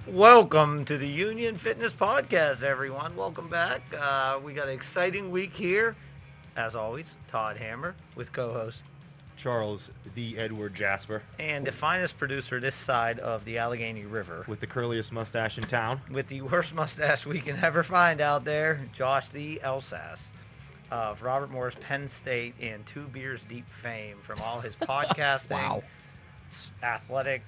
Welcome to the Union Fitness Podcast, everyone. Welcome back. We got an exciting week here. As always, Todd Hammer with co-host Charles, the Edward Jasper. And the finest producer this side of the Allegheny River. With the curliest mustache in town. With the worst mustache we can ever find out there, Josh the Elsass of Robert Morris Penn State and Two Beers Deep fame from all his podcasting, Wow. athletic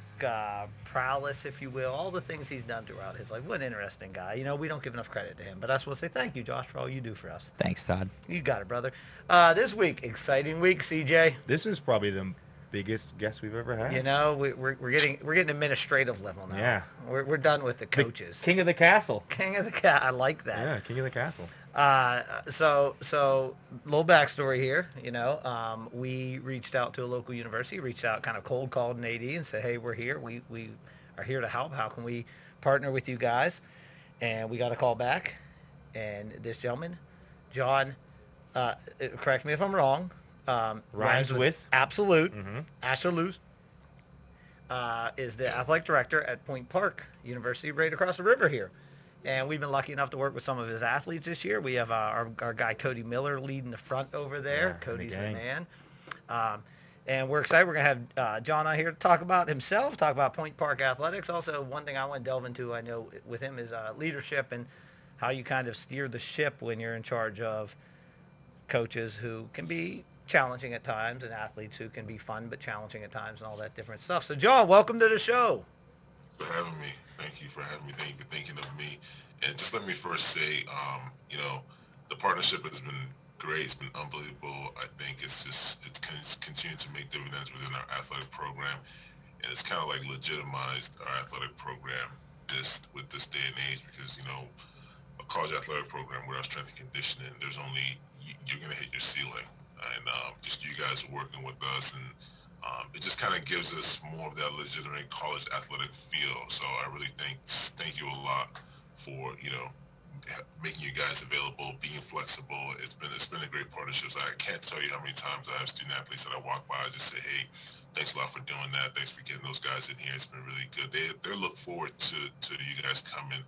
prowess, if you will, all the things he's done throughout his life. What an interesting guy. You know, we don't give enough credit to him, but I just want to say thank you, Josh, for all you do for us. Thanks, Todd. You got it, brother. This week, exciting week, CJ. This is probably the biggest guest we've ever had. You know, we're getting administrative level now. Yeah. We're done with the coaches. King of the castle. King of the cat. I like that. Yeah, king of the castle. So little backstory here. You know, we reached out to a local university, reached out, kind of cold called an AD and said, hey, we're here. We are here to help. How can we partner with you guys? And we got a call back, and this gentleman, John, correct me if I'm wrong. Rhymes with absolute. Mm-hmm. Ashaolu is the athletic director at Point Park University, right across the river here. And we've been lucky enough to work with some of his athletes this year. We have our guy Cody Miller leading the front over there. Yeah, Cody's the gang. man. And we're excited. We're going to have John on here to talk about himself, talk about Point Park Athletics. Also, one thing I want to delve into, I know, with him is leadership and how you kind of steer the ship when you're in charge of coaches who can be challenging at times and athletes who can be fun but challenging at times and all that different stuff. So, John, welcome to the show. For having me. Thank you for having me. Thank you for thinking of me. And just let me first say, you know, the partnership has been great. It's been unbelievable. I think it's continued to make dividends within our athletic program. And it's kind of like legitimized our athletic program with this day and age because, you know, a college athletic program without strength and conditioning, you're going to hit your ceiling. And just you guys working with us and it just kind of gives us more of that legitimate college athletic feel. So I really thank you a lot for, you know, making you guys available, being flexible. It's been a great partnership. So I can't tell you how many times I have student athletes that I walk by. I just say, hey, thanks a lot for doing that. Thanks for getting those guys in here. It's been really good. They look forward to you guys coming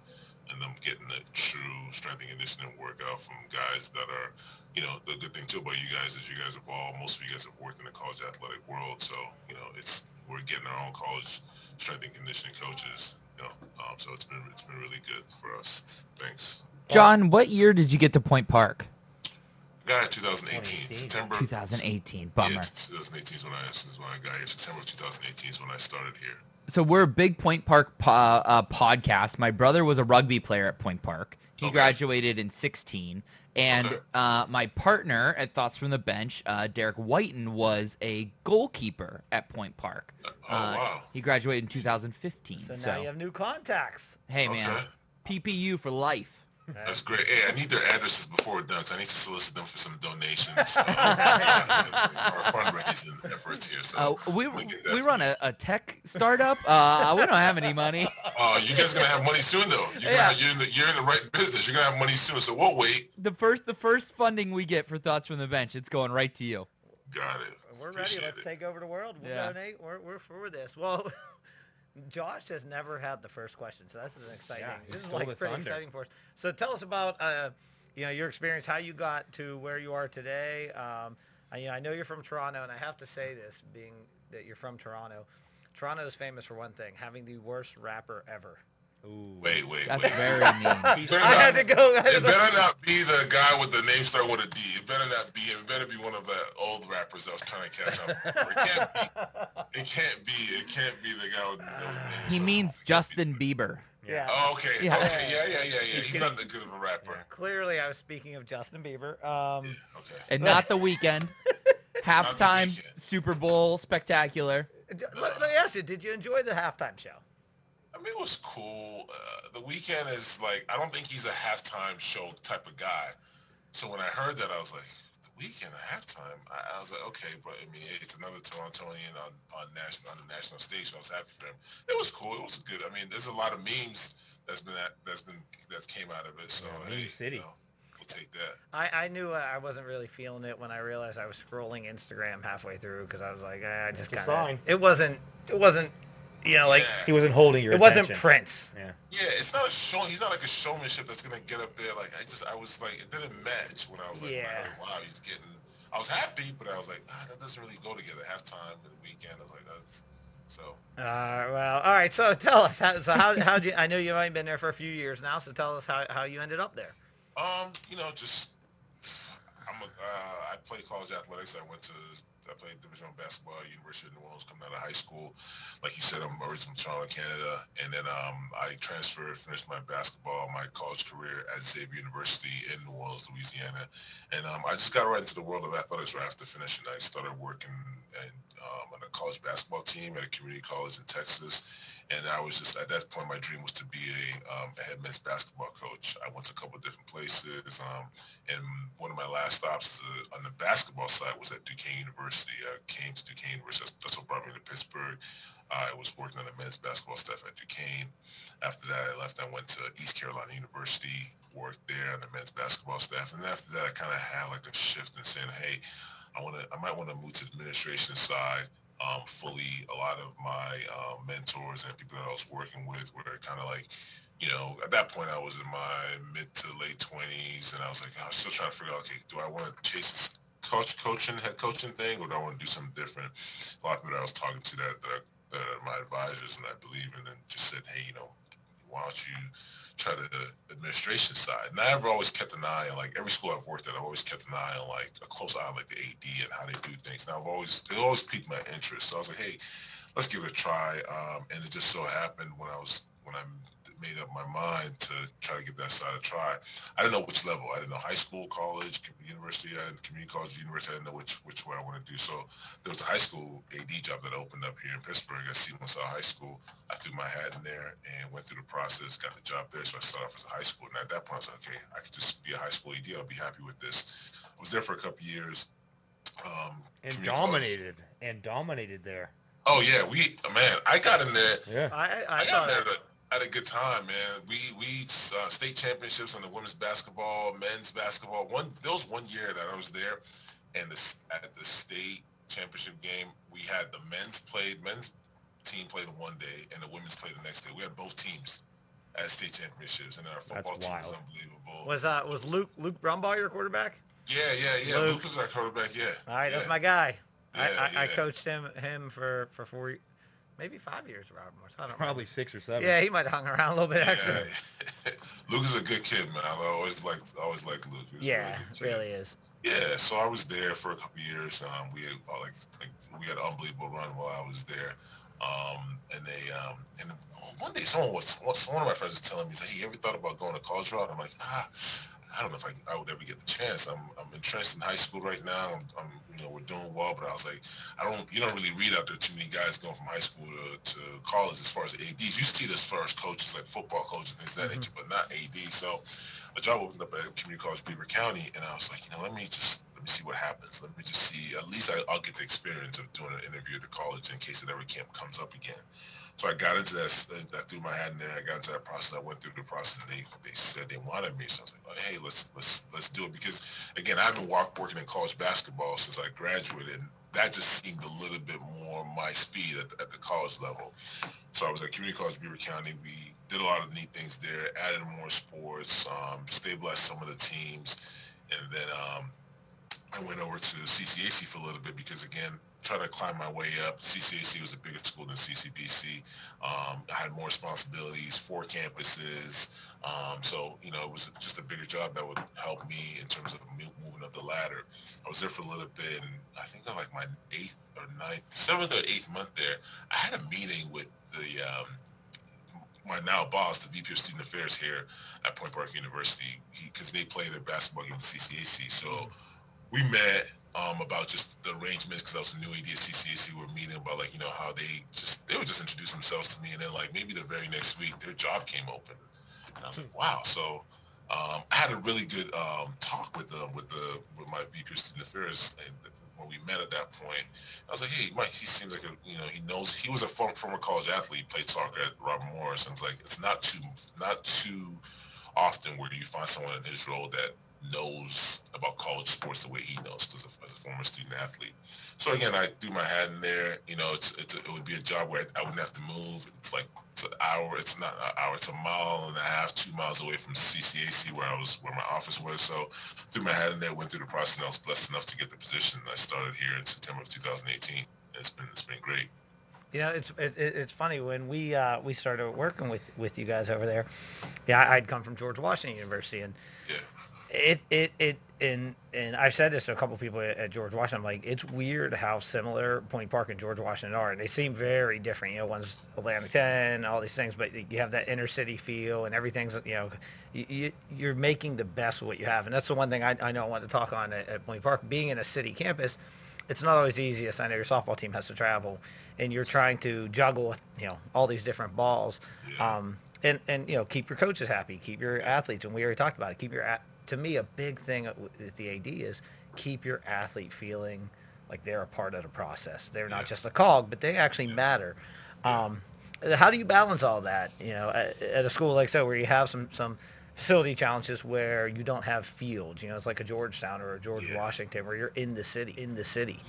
and them getting a true strength and conditioning workout from guys that are, you know, the good thing too about you guys is you guys have most of you guys have worked in the college athletic world. So, you know, we're getting our own college strength and conditioning coaches, you know, so it's been really good for us. Thanks. John, what year did you get to Point Park? Guys, 2018, September. 2018, bummer. Yeah, 2018 is when I got here. September of 2018 is when I started here. So we're a big Point Park podcast. My brother was a rugby player at Point Park. He graduated in 2016. And my partner at Thoughts from the Bench, Derek Whiten, was a goalkeeper at Point Park. Wow. He graduated in 2015. So now you have new contacts. Hey, man, PPU for life. That's great. Hey, I need their addresses before we're done because I need to solicit them for some donations. Our fundraising efforts here. So we run a tech startup. We don't have any money. You guys are gonna have money soon, though. You're in the right business. You're gonna have money soon. So we'll wait. The first funding we get for Thoughts from the Bench, it's going right to you. Got it. We're ready. Let's take over the world. We'll donate. We're for this. Well. Josh has never had the first question, so this is exciting. Yeah, this is like pretty exciting for us. So tell us about you know, your experience, how you got to where you are today. I know you're from Toronto, and I have to say this, being that you're from Toronto. Toronto is famous for one thing: having the worst rapper ever. Ooh. Wait. That's very mean. I had to go. It better not be the guy with the name start with a D. It better not be him. It better be one of the old rappers I was trying to catch up for. It can't be the guy with the name. He means Justin Bieber. Yeah. Oh, okay. Yeah. Okay. Yeah. He's not that good of a rapper. Clearly, I was speaking of Justin Bieber. Okay. And not The Weeknd. Halftime Super Bowl spectacular. Let me ask you, did you enjoy the halftime show? I mean, it was cool. The Weeknd is like, I don't think he's a halftime show type of guy. So when I heard that, I was like, The Weeknd at halftime? I was like, okay, but I mean, it's another Torontonian on the national stage. So I was happy for him. It was cool. It was good. I mean, there's a lot of memes that came out of it. So hey, City. You know, we'll take that. I knew I wasn't really feeling it when I realized I was scrolling Instagram halfway through because I was like, I just kind of. It wasn't like Yeah. He wasn't holding your it wasn't attention. Prince. Yeah. Yeah, it's not a show. He's not like a showmanship that's gonna get up there. Like I was like, it didn't match when I was like, Yeah. when I heard, wow, he's getting. I was happy, but I was like, that doesn't really go together. Halftime and the weekend, I was like, that's so. Well, all right. So tell us how you? I know you've only been there for a few years now. So tell us how you ended up there. Just I played college athletics. I played Division I basketball at University of New Orleans coming out of high school. Like you said, I'm originally from Toronto, Canada, and then I transferred, finished my college career at Xavier University in New Orleans, Louisiana, and I just got right into the world of athletics right after finishing. I started working on a college basketball team at a community college in Texas. And I was just, at that point, my dream was to be a head men's basketball coach. I went to a couple of different places. And one of my last stops on the basketball side was at Duquesne University. I came to Duquesne University. That's what brought me to Pittsburgh. I was working on the men's basketball staff at Duquesne. After that, I left. I went to East Carolina University, worked there on the men's basketball staff. And after that, I kind of had like a shift in saying, hey, I might want to move to the administration side. Fully, a lot of my mentors and people that I was working with were kind of like, at that point I was in my mid to late 20s, and I was like, I was still trying to figure out, okay, do I want to chase this head coaching thing, or do I want to do something different? A lot of people that I was talking to that are my advisors and I believe in, and just said, hey, why don't you try the administration side? And I've always kept an eye on, like, every school I've worked at, I've always kept an eye on, like, a close eye on, like, the AD and how they do things. Now, it always piqued my interest. So I was like, hey, let's give it a try. And it just so happened when I made up my mind to try to give that side a try, I didn't know which level. I didn't know high school, college, university. I didn't community college, university. I didn't know which way I want to do. So there was a high school AD job that opened up here in Pittsburgh at Sealand High School. I threw my hat in there and went through the process, got the job there. So I started off as a high school. And at that point, I was like, okay, I could just be a high school AD. I'll be happy with this. I was there for a couple of years. And dominated there. Oh yeah, I got in there. Yeah, I got in there at a good time, man. We state championships on the women's basketball, men's basketball. There was one year that I was there, and at the state championship game, we had the men's team played one day, and the women's played the next day. We had both teams at state championships, and our football team was unbelievable. Was Luke Brumbaugh your quarterback? Yeah. Luke was our quarterback. Yeah. All right, that's my guy. I coached him for 4, maybe 5 years, Robert Morris. I don't know. Probably 6 or 7. Yeah, he might have hung around a little bit extra. Luke is a good kid, man. I always liked Luke. Yeah, really is. Yeah, so I was there for a couple of years. We had an unbelievable run while I was there. And one day one of my friends was telling me, hey, you ever thought about going to college route? I'm like, I don't know if I would ever get the chance. I'm entrenched in high school right now. We're doing well, but I was like, you don't really read out there too many guys going from high school to college as far as ADs. You see this as far as coaches, like football coaches, things of that nature, but not AD. So a job opened up at community college Beaver County, and I was like, let me see what happens. Let me just see. At least I'll get the experience of doing an interview at the college in case it ever comes up again. So I got into that. I threw my hat in there. I got into that process. I went through the process, and they said they wanted me. So I was like, hey, let's do it. Because again, I've been working in college basketball since I graduated, and that just seemed a little bit more my speed at the college level. So I was at community college Beaver County. We did a lot of neat things there. Added more sports, stabilized some of the teams, and then I went over to CCAC for a little bit because, again, trying to climb my way up. CCAC was a bigger school than CCBC. I had more responsibilities, 4 campuses. So, it was just a bigger job that would help me in terms of moving up the ladder. I was there for a little bit, and I think on like my 7th or 8th month there, I had a meeting with my now boss, the VP of Student Affairs here at Point Park University, because they play their basketball game at CCAC. So we met about just the arrangements, because I was a new AD at CCAC. We were meeting about how they would just introduce themselves to me, and then maybe the very next week their job came open, and I was like, wow. So I had a really good talk with my VP of Student Affairs, and when we met at that point, I was like, hey, Mike, he seems like he knows. He was a former college athlete, played soccer at Robert Morris, and it's like it's not too often where you find someone in his role that knows about college sports the way he knows, because as a former student athlete. So again, I threw my hat in there. It would be a job where I wouldn't have to move. It's an hour. It's not an hour. It's a mile and a half, 2 miles away from CCAC where my office was. So threw my hat in there, went through the process, and I was blessed enough to get the position. I started here in September of 2018. It's been great. It's funny when we started working with you guys over there. Yeah, I'd come from George Washington University, and and I've said this to a couple people at George Washington. I'm like, it's weird how similar Point Park and George Washington are, and they seem very different. One's Atlantic 10, all these things, but you have that inner city feel, and everything's you're making the best of what you have, and that's the one thing I know I want to talk on at Point Park. Being in a city campus, it's not always the easiest. I know your softball team has to travel, and you're trying to juggle all these different balls, and keep your coaches happy, keep your athletes, and we already talked about it. To me, a big thing with the AD is keep your athlete feeling like they're a part of the process. They're not just a cog, but they actually matter. How do you balance all that? At a school like so, where you have some facility challenges where you don't have fields. It's like a Georgetown or a George Washington where you're in the city.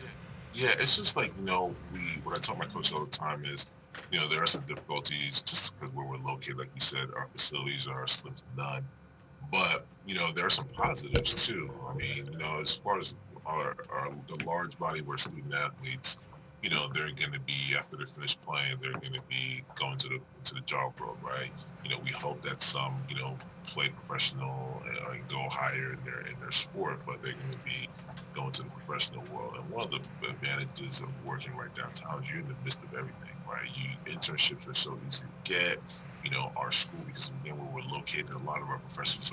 Yeah, it's just like, what I tell my coach all the time is, there are some difficulties just because where we're located. Like you said, our facilities are slim to none. But, there are some positives too. I mean, as far as the large body of our student athletes, they're going to be, after they're finished playing, they're going to be going to the job world, right? We hope that some, play professional and go higher in their sport, but they're going to be going to the professional world. And one of the advantages of working right downtown is you're in the midst of everything, right? Internships are so easy to get. Our school, because again, where we're located, a lot of our professors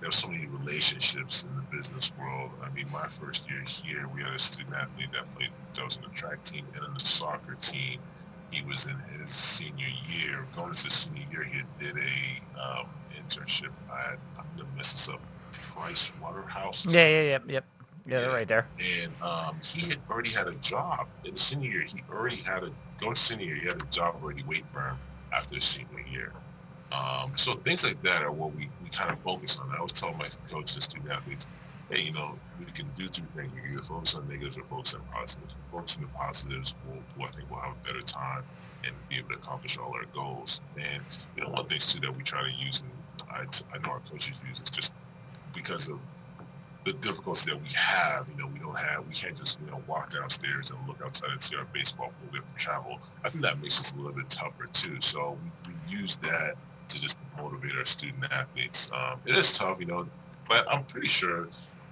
there's so many relationships in the business world. I mean, my first year here, we had a student athlete that was in the track team and in the soccer team. He was in his senior year. Going into his senior year, he did a internship I'm going to mess this up. Price Waterhouse. Yep. Yeah, they're right there. And he had already had a job in the senior year. He had a job already waiting for him after his senior year. So things like that are what we kind of focus on. I always tell my coaches and student athletes, hey, we can do two things. We can either focus on negatives or focus on positives. Focusing on the positives, I think we'll have a better time and be able to accomplish all our goals. And, one of the things too that we try to use, and I know our coaches use, is just because of the difficulties that we have. We can't just, walk downstairs and look outside and see our baseball pool. We have to travel. I think that makes us a little bit tougher too. So we use that to just motivate our student athletes. It is tough, but I'm pretty sure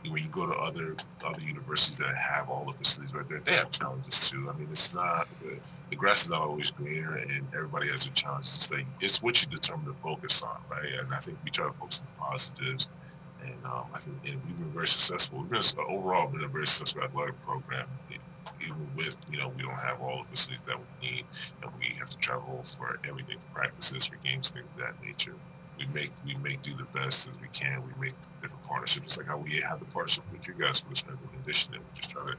when you go to other universities that have all the facilities right there, they have challenges too. I mean, it's not, the grass is not always greener, and everybody has their challenges. It's what you determine to focus on, right? And I think we try to focus on the positives. And I think we've been very successful. We've been overall been a very successful athletic program, even with we don't have all the facilities that we need, and we have to travel for everything, for practices, for games, things of that nature. We make do the best as we can. We make different partnerships, just like how we have the partnership with you guys for the strength and conditioning. We just try to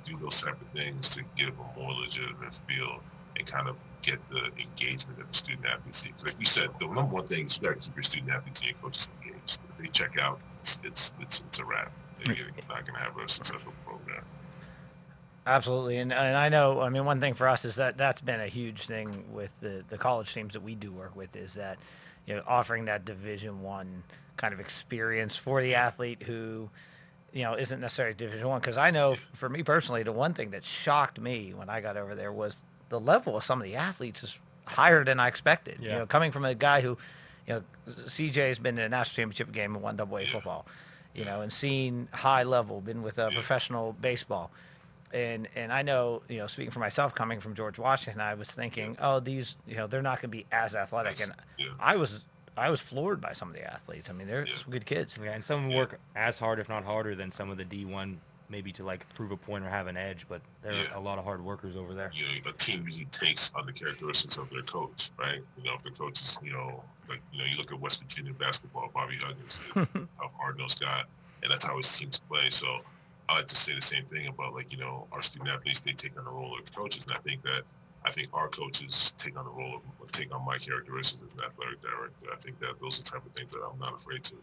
do those type of things to give a more legitimate feel and kind of get the engagement of the student athletes. Because like we said, the number one thing is you got to keep your student athletes and your coaches engaged. If they check out, it's a wrap. You're not going to have a successful program. Absolutely, and I know. I mean, one thing for us is that's been a huge thing with the college teams that we do work with, is that offering that Division I kind of experience for the athlete who isn't necessarily Division I. Because I know for me personally, the one thing that shocked me when I got over there was the level of some of the athletes is higher than I expected. Coming from a guy who, CJ has been in a national championship game and won AA football, and seen high level, been with professional baseball. And I know, speaking for myself, coming from George Washington, I was thinking, these, they're not going to be as athletic. And I was floored by some of the athletes. I mean, they're some good kids. Yeah, and some work as hard, if not harder, than some of the D1, maybe to prove a point or have an edge. But there are a lot of hard workers over there. A team usually takes on the characteristics of their coach, right? If the coach is, you look at West Virginia basketball, Bobby Huggins, how hard-nosed guy, and that's how his teams play. So I like to say the same thing about our student athletes. They take on the role of coaches, and I think our coaches take on the role of my characteristics as an athletic director. I think that those are the type of things that I'm not afraid to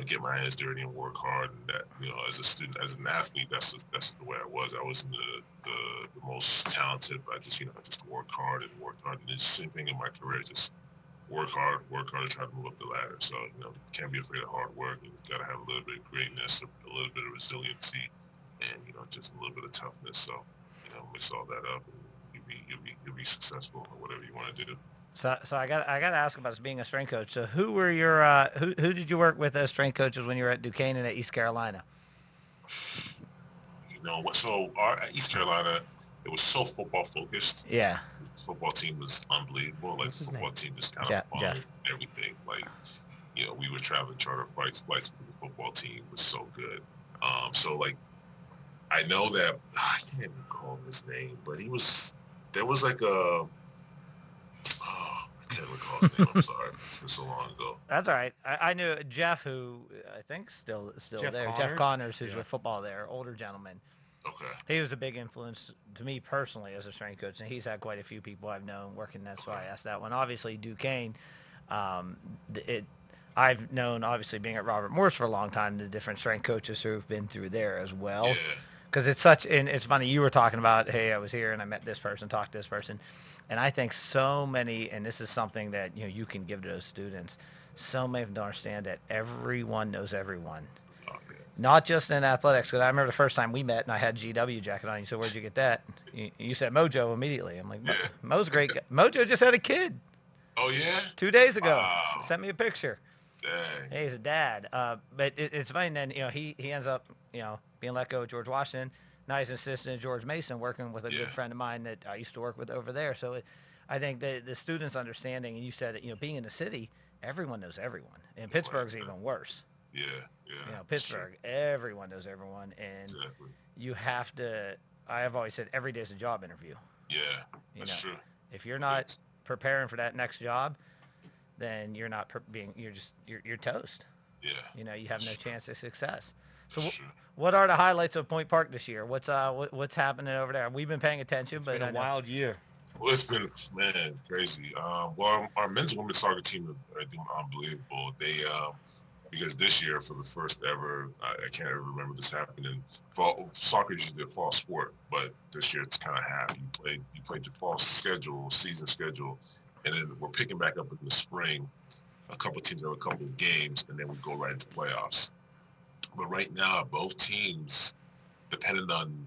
get my hands dirty and work hard. And that, as a student, as an athlete, that's the way I was. I wasn't the most talented, but I just worked hard. And the same thing in my career, just work hard to try to move up the ladder. So, can't be afraid of hard work, and you got to have a little bit of greatness, a little bit of resiliency, and, just a little bit of toughness. So, mix all that up, and you'll be successful in whatever you want to do. So I got to ask about being a strength coach. So who were your who did you work with as strength coaches when you were at Duquesne and at East Carolina? So at East Carolina, it was so football focused. Yeah. The football team was unbelievable. Like, the football team just kind of Jeff. Everything. Like, we would travel charter flights with the football team was so good. So like, I know that I can't recall his name, but there was like a. I can't recall his name. I'm sorry. It's been so long ago. That's all right. I knew Jeff, who I think still there. Jeff Connors, who's with football there, older gentleman. Okay. He was a big influence to me personally as a strength coach, and he's had quite a few people I've known working. That's why I asked that one. Obviously, Duquesne, I've known, obviously, being at Robert Morris for a long time, the different strength coaches who've been through there as well. Yeah. Because and it's funny, you were talking about, hey, I was here and I met this person, talked to this person. And I think so many, and this is something that, you can give to those students, so many of them don't understand that everyone knows everyone. Not just in athletics, because I remember the first time we met and I had GW jacket on. You said, where'd you get that? You said Mojo immediately. I'm like, Mo's a great guy. Mojo just had a kid. Oh, yeah? 2 days ago. Wow. Sent me a picture. Dang. Hey, he's a dad. But it's funny. And then, he ends up, being let go of George Washington. Now he's an assistant to George Mason, working with a good friend of mine that I used to work with over there. So I think the students understanding, and you said that, being in the city, everyone knows everyone. And Pittsburgh's even worse. Yeah. Pittsburgh, everyone knows everyone. And you have to, I have always said, every day is a job interview. Yeah, that's true. If you're not preparing for that next job, then you're not you're toast. Yeah. You have no chance of success. So true. What are the highlights of Point Park this year? What's happening over there? We've been paying attention, It's been a wild year. Well, it's been, crazy. Well, our men's and women's soccer team are doing unbelievable. They, because this year, for the first ever, I can't ever remember this happening. Soccer is usually a fall sport, but this year it's kind of half. You played your fall season schedule, and then we're picking back up in the spring. A couple of teams have a couple of games, and then we go right into playoffs. But right now, both teams, depending on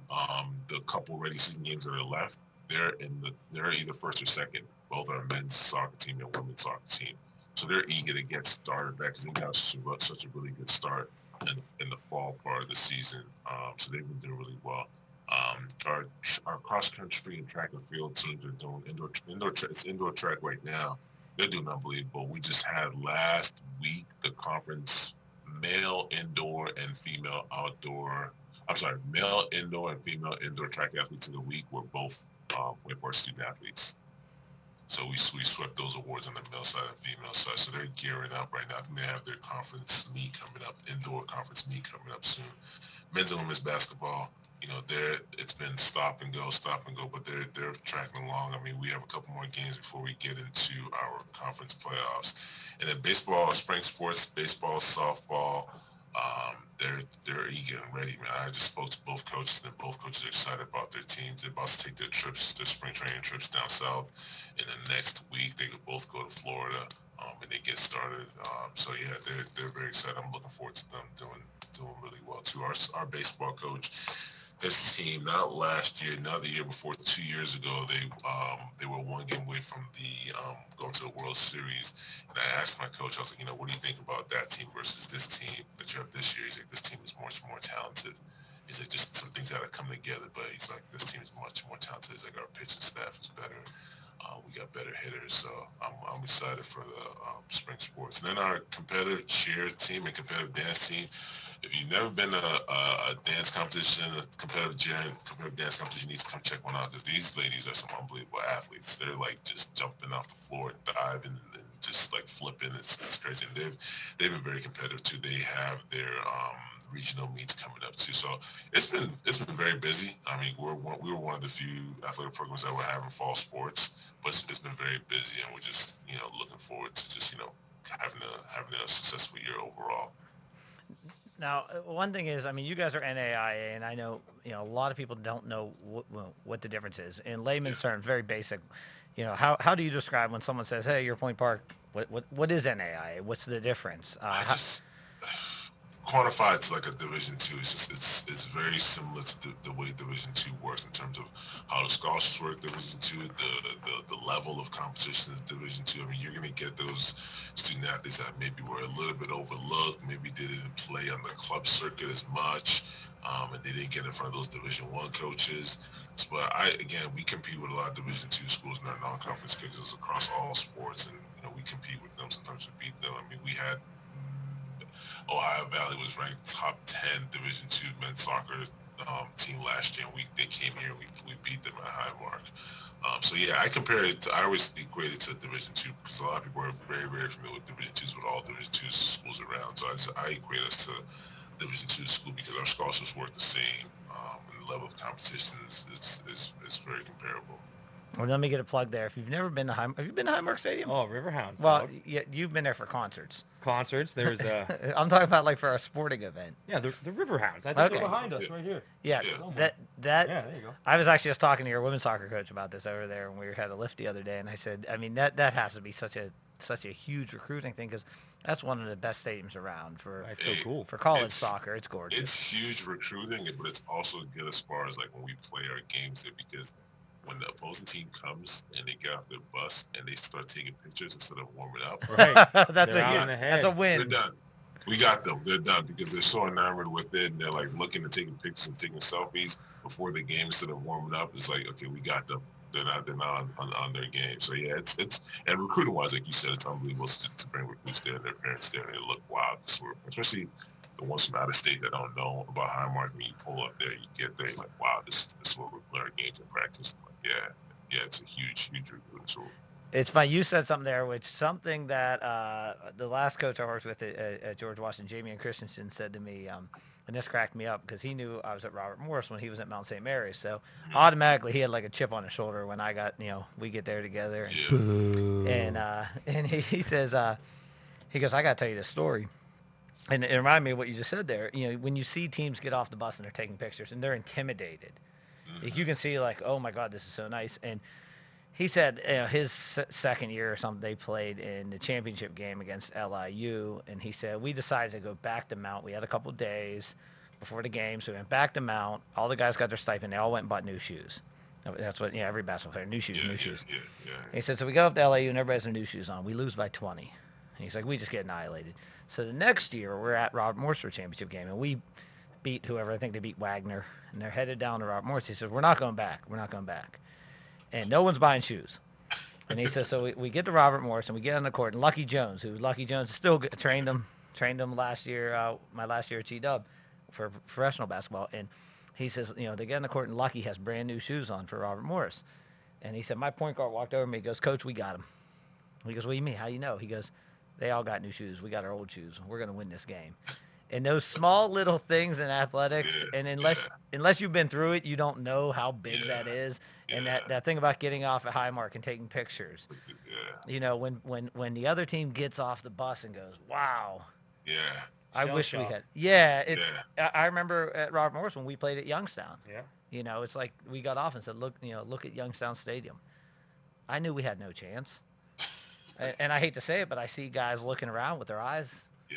the couple regular season games that are left, they're either first or second. Both are men's soccer team and women's soccer team, so they're eager to get started back because they got such a really good start in the fall part of the season. So they've been doing really well. Our cross country and track and field teams are doing indoor track right now. They're doing unbelievable. We just had last week the conference male indoor and female outdoor. Male indoor and female indoor track athletes of the week were both Point Park student athletes. So we swept those awards on the male side and female side. So they're gearing up right now. I think they have their conference meet coming up, indoor conference meet coming up soon. Men's and women's basketball, it's been stop and go, but they're tracking along. I mean, we have a couple more games before we get into our conference playoffs. And then baseball, spring sports, baseball, softball, they're eager and ready, man. I just spoke to both coaches, and both coaches are excited about their teams. They're about to take their spring training trips down south. And then next week, they could both go to Florida, and they get started. So yeah, they're very excited. I'm looking forward to them doing really well too. Our baseball coach, his team, not last year, not the year before, 2 years ago, they were one game away from the going to the World Series. And I asked my coach, I was like, what do you think about that team versus this team that you have this year? He's like, this team is much more talented. He's like, just some things that have come together, but he's like, this team is much more talented. He's like, our pitching staff is better. We got better hitters, so I'm excited for the spring sports. And then our competitive cheer team and competitive dance team. If you've never been to a dance competition, a competitive cheer and competitive dance competition, you need to come check one out because these ladies are some unbelievable athletes. They're like just jumping off the floor, diving, and just like flipping. It's crazy. And they've been very competitive too. They have their regional meets coming up too. So it's been very busy. I mean, we were one of the few athletic programs that were having fall sports, but it's been very busy, and we're just looking forward to just having a successful year overall. Now, one thing is, I mean, you guys are NAIA, and I know, a lot of people don't know what the difference is. In layman's terms, very basic. How do you describe when someone says, "Hey, you're Point Park"? What is NAIA? What's the difference? I just quantify it to like a Division 2. It's very similar to the way Division 2 works in terms of how the scholarships work. Division 2, the level of competition is Division 2. I mean, you're gonna get those student athletes that maybe were a little bit overlooked, maybe they didn't play on the club circuit as much, and they didn't get in front of those Division 1 coaches. But we compete with a lot of Division 2 schools in our non-conference schedules across all sports, and we compete with them. Sometimes we beat them. I mean, we had Ohio Valley was ranked top 10 Division 2 men's soccer team last year. And they came here and we beat them at Highmark. So yeah, I always equate it to Division 2 because a lot of people are very, very familiar with Division 2s with all Division 2 schools around. So I equate us to Division 2 school because our scholarships work the same. And the level of competition is very comparable. Well, let me get a plug there. If you've never been to have you been to Highmark Stadium? Oh, Riverhounds. Well, yeah, you've been there for concerts. Concerts. There's I'm talking about like for a sporting event. yeah, the Riverhounds. I think Okay. they're behind us right here. Yeah, Yeah. that Yeah, there you go. I was actually just talking to your women's soccer coach about this over there when we had a lift the other day, and I said, I mean, that has to be such a huge recruiting thing because that's one of the best stadiums around for That's so cool. for college It's- soccer. It's gorgeous. It's huge recruiting, but it's also good as far as like when we play our games there because when the opposing team comes and they get off their bus and they start taking pictures instead of warming up, Right. that's They're a out in the that's a head. they're win. done. We got them. They're done because they're so enamored with it and they're like looking and taking pictures and taking selfies before the game instead of warming up. It's like, okay, we got them. They're not on their game. So yeah, it's and recruiting wise, like you said, it's unbelievable to bring recruits there and their parents there and they look wow, this work. Especially the ones from out of state that don't know about Highmark. When you pull up there, you get there, you're like, wow, this is where we play our games in practice. Like, yeah, it's a huge recruiting tool. It's funny. You said something there, which something that the last coach I worked with at George Washington, Jamie and Christensen, said to me, and this cracked me up because he knew I was at Robert Morris when he was at Mount St. Mary's. So automatically he had like a chip on his shoulder when I got, we get there together. And, Yeah. and he says, he goes, I got to tell you this story. And it reminded me of what you just said there. When you see teams get off the bus and they're taking pictures and they're intimidated, you can see like, oh my God, this is so nice. And he said his second year or something, they played in the championship game against LIU, and he said we decided to go back to Mount. We had a couple days before the game, so we went back to Mount. All the guys got their stipend. They all went and bought new shoes. That's what every basketball player, new shoes, new shoes. Yeah. He said, so we go up to LIU and everybody has their new shoes on. We lose by 20. And he's like, we just get annihilated. So the next year, we're at Robert Morris for a championship game, and we beat whoever. I think they beat Wagner, and they're headed down to Robert Morris. He said, we're not going back. We're not going back. And no one's buying shoes. And he says, so we get to Robert Morris, and we get on the court, and Lucky Jones, still trained him last year, my last year at G-Dub for professional basketball. And he says, they get on the court, and Lucky has brand new shoes on for Robert Morris. And he said, my point guard walked over to me. He goes, Coach, we got him. He goes, what do you mean? How you know? He goes, they all got new shoes. We got our old shoes. We're going to win this game. And those small little things in athletics, and unless you've been through it, you don't know how big that is. And that thing about getting off at Highmark and taking pictures. Yeah. When the other team gets off the bus and goes, wow. Yeah. I Shell wish we shock. had. Yeah, I remember at Robert Morris when we played at Youngstown. Yeah. It's like we got off and said, look at Youngstown Stadium. I knew we had no chance. And I hate to say it, but I see guys looking around with their eyes Yeah.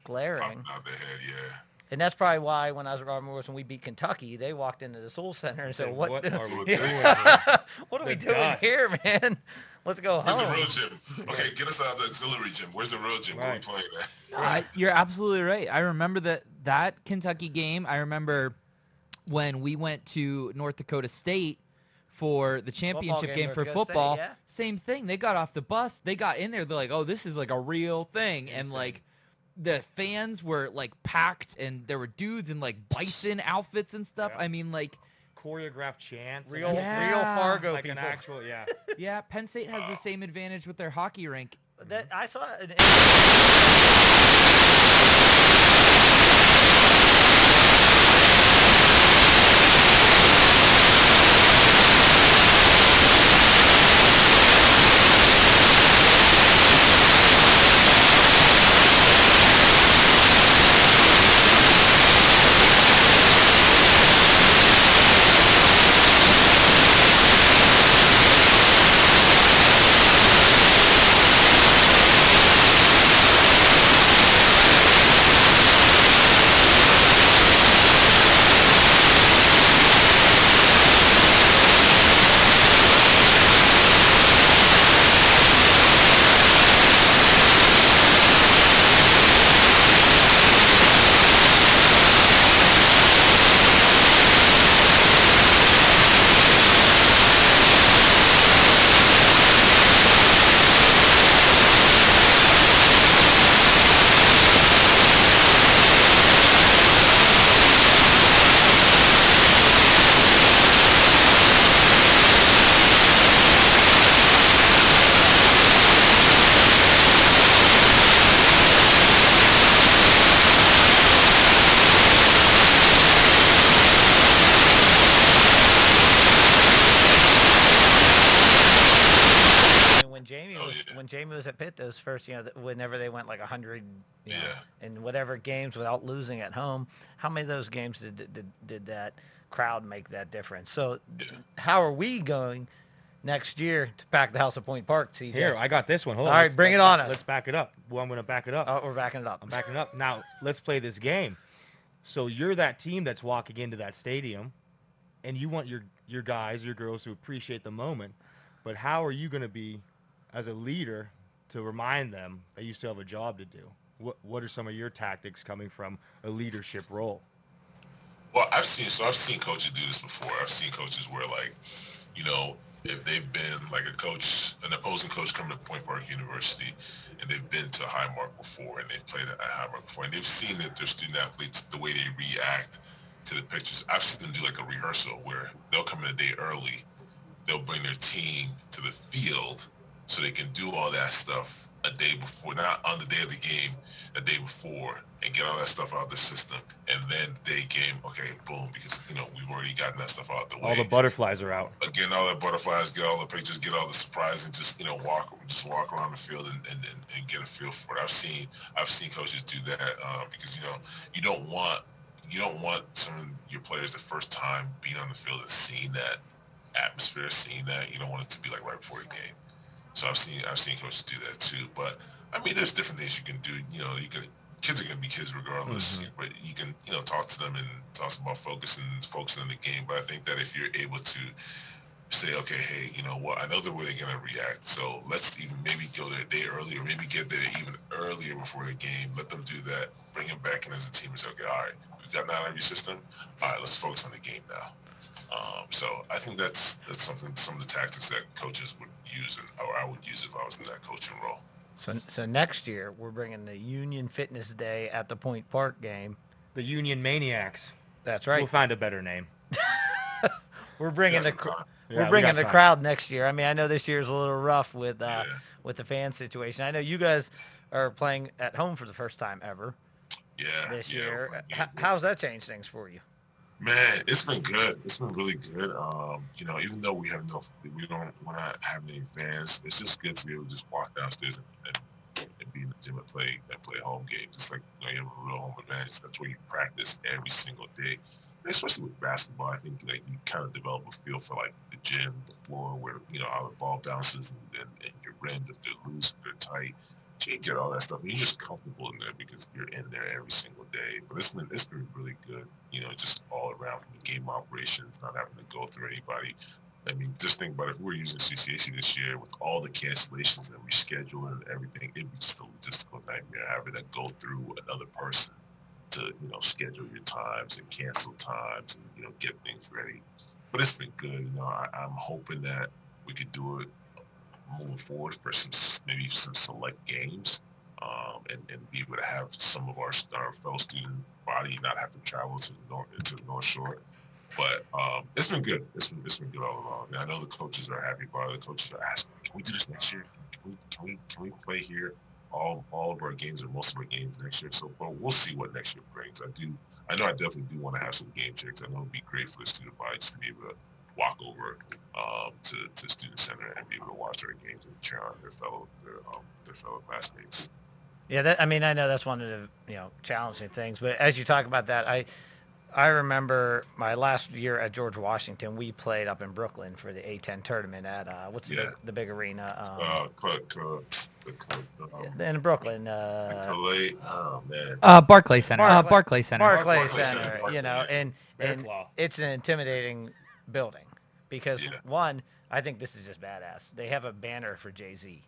glaring. Popping out their head, yeah. And that's probably why when I was at Robert Morris when we beat Kentucky, they walked into the Soul Center and said, Said, what "What are we Yeah. doing here?" What are we Good doing God. here, man? Let's go Where's the home. real gym? Okay, get us out of the auxiliary gym. Where's the real gym? Where we Right. playing at? You're absolutely right. I remember that Kentucky game. I remember when we went to North Dakota State for the championship game, game North for Dakota State, football. yeah. Same thing. They got off the bus. They got in there. They're like, "Oh, this is like a real thing," and like the fans were like packed, and there were dudes in like bison outfits and stuff. Yeah. I mean, like, Choreographed chants. and Real, everything. Yeah. real Fargo Like people. an actual, yeah. yeah, Penn State has the same advantage with their hockey rink. That I saw an when Jamie Oh, was yeah. when Jamie was at Pitt, those first, whenever they went like 100, Yeah. in whatever games without losing at home, how many of those games did that crowd make that difference? So, Yeah. how are we going next year to pack the house at Point Park, CJ? Here, I got this one. Hold All on. right, bring it on us. Let's back it up. Well, I'm going to back it up. Oh, we're backing it up. I'm backing it up. Now, let's play this game. So you're that team that's walking into that stadium, and you want your guys, your girls to appreciate the moment. But how are you going to be, as a leader, to remind them that you still have a job to do? What are some of your tactics coming from a leadership role? Well, I've seen coaches do this before. I've seen coaches where, like, if they've been like an opposing coach coming to Point Park University, and they've been to Highmark before, and they've played at Highmark before, and they've seen that their student athletes, the way they react to the pictures. I've seen them do like a rehearsal where they'll come in a day early, they'll bring their team to the field so they can do all that stuff a day before, not on the day of the game, a day before, and get all that stuff out of the system. And then day game, okay, boom, because we've already gotten that stuff out the way. All the butterflies are out. Again, all the butterflies, get all the pictures, get all the surprise, and just walk around the field and get a feel for it. I've seen coaches do that because you don't want some of your players the first time being on the field and seeing that atmosphere, seeing that. You don't want it to be like right before the game. So I've seen coaches do that too. But I mean, there's different things you can do. Kids are gonna be kids regardless. Mm-hmm. But you can talk to them and talk about focusing on the game. But I think that if you're able to say, okay, hey, you know what? I know the way they're gonna react. So let's even maybe go there a day early, or maybe get there even earlier before the game. Let them do that. Bring them back in as a team and say, okay, all right, we've got that out of your system. All right, let's focus on the game now. So I think that's something, some of the tactics that coaches would use, or I would use if I was in that coaching role. So next year we're bringing the Union Fitness Day at the Point Park game. The Union Maniacs. That's right. We'll find a better name. We're bringing Yeah, the crowd next year. I mean, I know this year's a little rough with the fan situation. I know you guys are playing at home for the first time ever. This year. How's that changed things for you? Man, it's been good. It's been really good. Even though we're not having any fans, it's just good to be able to just walk downstairs and be in the gym and play home games. It's like you have a real home advantage. That's where you practice every single day. And especially with basketball, I think you kind of develop a feel for like the gym, the floor, where how the ball bounces and your rims, if they're loose, if they're tight. So you get all that stuff. And you're just comfortable in there because you're in there every single day. But it's been really good. Just all around, from the game operations, not having to go through anybody. I mean, just think about if we were using CCAC this year with all the cancellations and rescheduling and everything, it'd be just a logistical nightmare having to go through another person to schedule your times and cancel times and get things ready. But it's been good. I'm hoping that we could do it moving forward for some select games, and be able to have some of our fellow student body not have to travel to the North Shore. But it's been good. It's been good all along. I know the coaches are happy about it. The coaches are asking, "Can we do this next year? Can we play here all of our games or most of our games next year?" So, well, we'll see what next year brings. I know I definitely do want to have some game checks. I know it'd be great for the student body just to be able to walk over to Student Center and be able to watch our games and cheer on their fellow classmates. Yeah, I know that's one of the challenging things. But as you talk about that, I remember my last year at George Washington. We played up in Brooklyn for the A10 tournament at the big arena. In Brooklyn. Barclays Center. Barclays Center. Barclays Center. And it's an intimidating building because one, I think this is just badass. They have a banner for Jay-Z.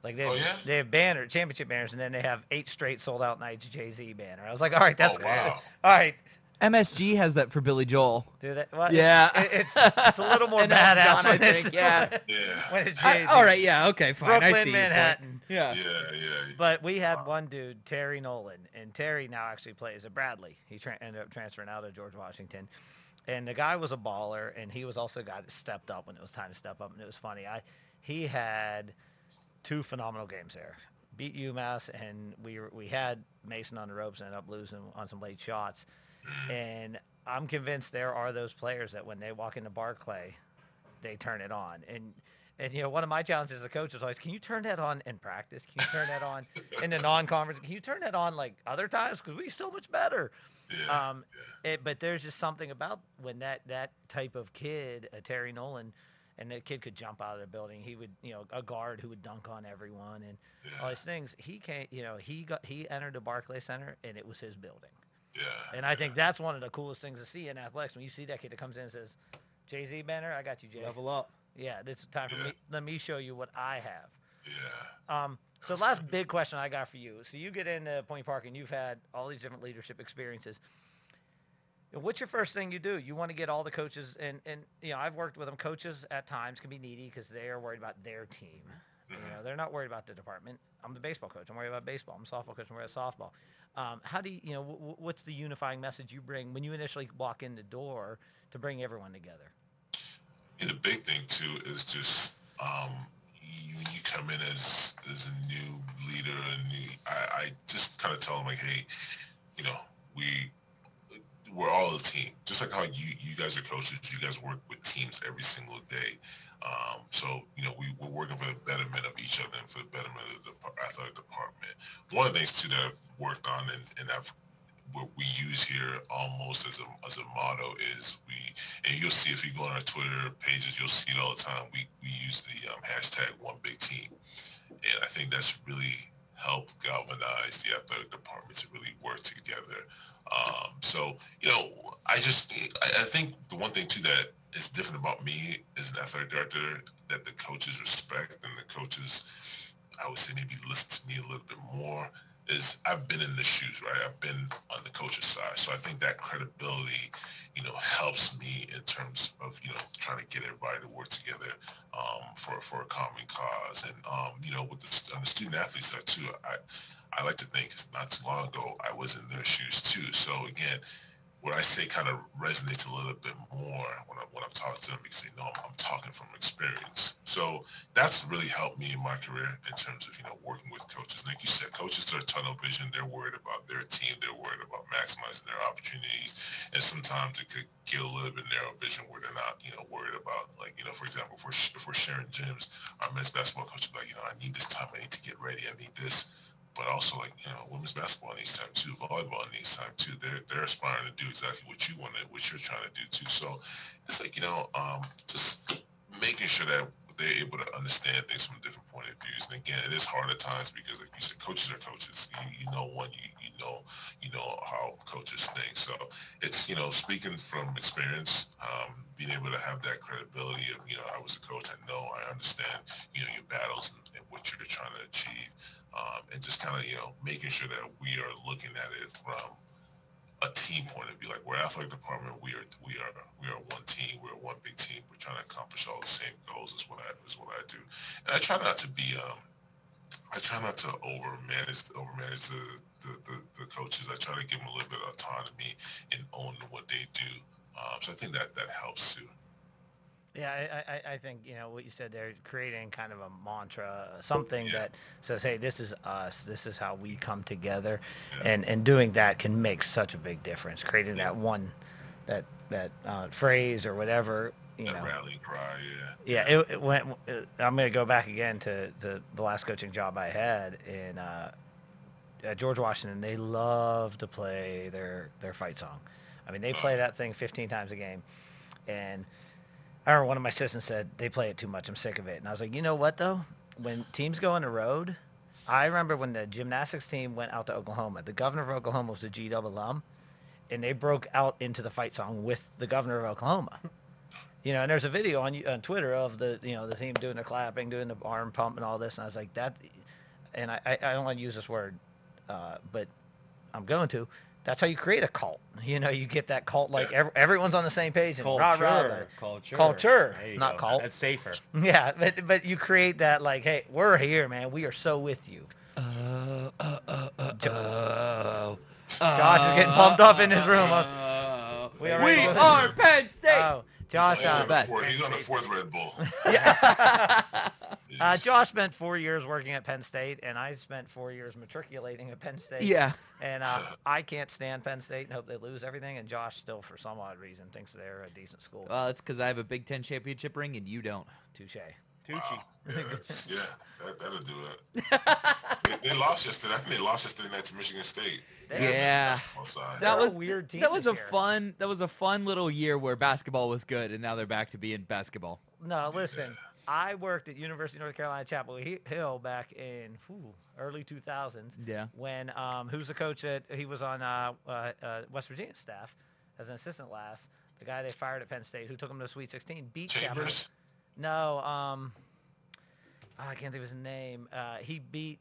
Like they have championship banners, and then they have 8 straight sold out nights Jay-Z banner. I was like, all right, that's good. Wow. All right. MSG has that for Billy Joel. Do that? What? Yeah. It's a little more badass John, I think. Yeah. When it's Jay-Z. All right. Yeah. Okay. Fine. Brooklyn, I see Manhattan. Yeah. But we had one dude, Terry Nolan, and Terry now actually plays at Bradley. He ended up transferring out of George Washington. And the guy was a baller, and he was also a guy that stepped up when it was time to step up. And it was funny. He had 2 phenomenal games there. Beat UMass, and we had Mason on the ropes and ended up losing on some late shots. And I'm convinced there are those players that when they walk into Barclay, they turn it on. And And, one of my challenges as a coach is always, can you turn that on in practice? Can you turn that on in the non-conference? Can you turn that on like other times? Because we're so much better. Yeah. But there's just something about when that type of kid, Terry Nolan, and the kid could jump out of the building. He would, a guard who would dunk on everyone and all these things. He can't, he entered the Barclays Center and it was his building. Yeah. And I think that's one of the coolest things to see in athletics when you see that kid that comes in and says, Jay-Z Banner, I got you, Jay. Level up. Yeah, this is time for me. Let me show you what I have. Yeah. So last big question I got for you. So you get into Point Park and you've had all these different leadership experiences. What's your first thing you do? You want to get all the coaches, and I've worked with them. Coaches at times can be needy because they are worried about their team. They're not worried about the department. I'm the baseball coach. I'm worried about baseball. I'm a softball coach. I'm worried about softball. How do you, what's the unifying message you bring when you initially walk in the door to bring everyone together? And the big thing too is just you come in as a new leader, and I just kind of tell them like, hey, we're all a team. Just like how you guys are coaches, you guys work with teams every single day. So we're working for the betterment of each other and for the betterment of the athletic department. One of the things too that I've worked on and what we use here almost as a motto is and you'll see if you go on our Twitter pages, you'll see it all the time. We use the hashtag One Big Team, and I think that's really helped galvanize the athletic department to really work together. So I think the one thing too that is different about me as an athletic director that the coaches respect and the coaches, I would say, maybe listen to me a little bit more is I've been in the shoes, right? I've been on the coach's side. So I think that credibility, helps me in terms of, trying to get everybody to work together for a common cause. And, on the student athlete side too, I like to think not too long ago, I was in their shoes too. So again, what I say kind of resonates a little bit more when I'm talking to them because they know I'm talking from experience. So that's really helped me in my career in terms of, working with coaches. Like you said, coaches are tunnel vision. They're worried about their team. They're worried about maximizing their opportunities. And sometimes it could get a little bit narrow vision where they're not, worried about, like, for example, if we're sharing gyms, our men's basketball coach will be like, I need this time. I need to get ready. I need this. But also, like, women's basketball needs time too. Volleyball needs time too. They're aspiring to do exactly what you want to, what you're trying to do too. So it's like, just making sure that they're able to understand things from different point of views. And again, it is hard at times because, like you said, coaches are coaches. You know how coaches think. So it's, speaking from experience, being able to have that credibility of, I was a coach. I understand, your battles and what you're trying to achieve. And just kind of, making sure that we are looking at it from a team point of view. Like, we're athletic department, we are one team, we're one big team. We're trying to accomplish all the same goals is what I do. And I try not to be overmanage the coaches. I try to give them a little bit of autonomy and own what they do. So I think that helps too. Yeah, I think, what you said there, creating kind of a mantra, something that says, hey, this is us. This is how we come together. Yeah. And doing that can make such a big difference. Creating that one, that phrase or whatever, that rally cry, Yeah, it went, I'm going to go back again to the last coaching job I had in at George Washington. They love to play their fight song. I mean, they play that thing 15 times a game. And I remember one of my assistants said, they play it too much. I'm sick of it. And I was like, you know what, though? When teams go on the road, I remember when the gymnastics team went out to Oklahoma. The governor of Oklahoma was a G-Dub alum, and they broke out into the fight song with the governor of Oklahoma. And there's a video on Twitter of the team doing the clapping, doing the arm pump and all this. And I was like, that, and I don't want to use this word, but I'm going to. That's how you create a cult. You get that cult, like everyone's on the same page. And culture, not cult. That's safer. Yeah, but you create that, like, hey, we're here, man. We are so with you. Josh is getting pumped up in his room. We are Penn State. Oh, Josh. He's on the fourth Red Bull. Yeah. Josh spent 4 years working at Penn State, and I spent 4 years matriculating at Penn State. Yeah. And I can't stand Penn State and hope they lose everything, and Josh still, for some odd reason, thinks they're a decent school. Well, it's because I have a Big Ten championship ring and you don't. Touche. Tucci. Wow. That'll do it. They lost yesterday. I think they lost yesterday night to Michigan State. Yeah. That That was was a weird team. That was this a year. fun. That was a fun little year where basketball was good, and now they're back to being basketball. No, listen. I worked at University of North Carolina Chapel Hill back in early 2000s. Yeah. When who's the coach he was on West Virginia staff as an assistant last. The guy they fired at Penn State who took him to the Sweet 16 beat Chambers? Chapel. No, I can't think of his name. He beat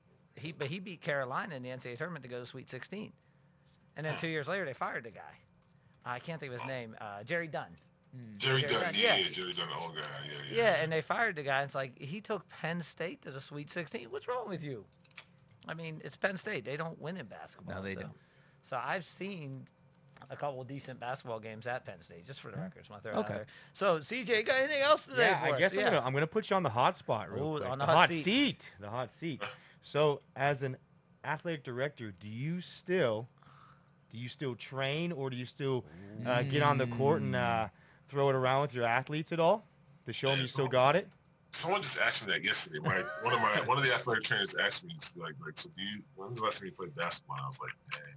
Carolina in the NCAA tournament to go to Sweet 16, and then 2 years later they fired the guy. I can't think of his name. Jerry Dunn. Jerry Dunn, yeah. Jerry Dunn, the old guy, Yeah, and they fired the guy. It's like he took Penn State to the Sweet 16. What's wrong with you? I mean, it's Penn State. They don't win in basketball. No, they don't. So I've seen a couple of decent basketball games at Penn State, just for the records. My third out there. So CJ, you got anything else today? Yeah, for I guess us? I'm gonna put you on the hot spot real quick. On the the hot seat. The hot seat. So, as an athletic director, do you still train, or do you still get on the court and throw it around with your athletes at all to show them you still got it? Someone just asked me that yesterday. One of the athletic trainers asked me, like, so when's the last time you played basketball? And I was like, man,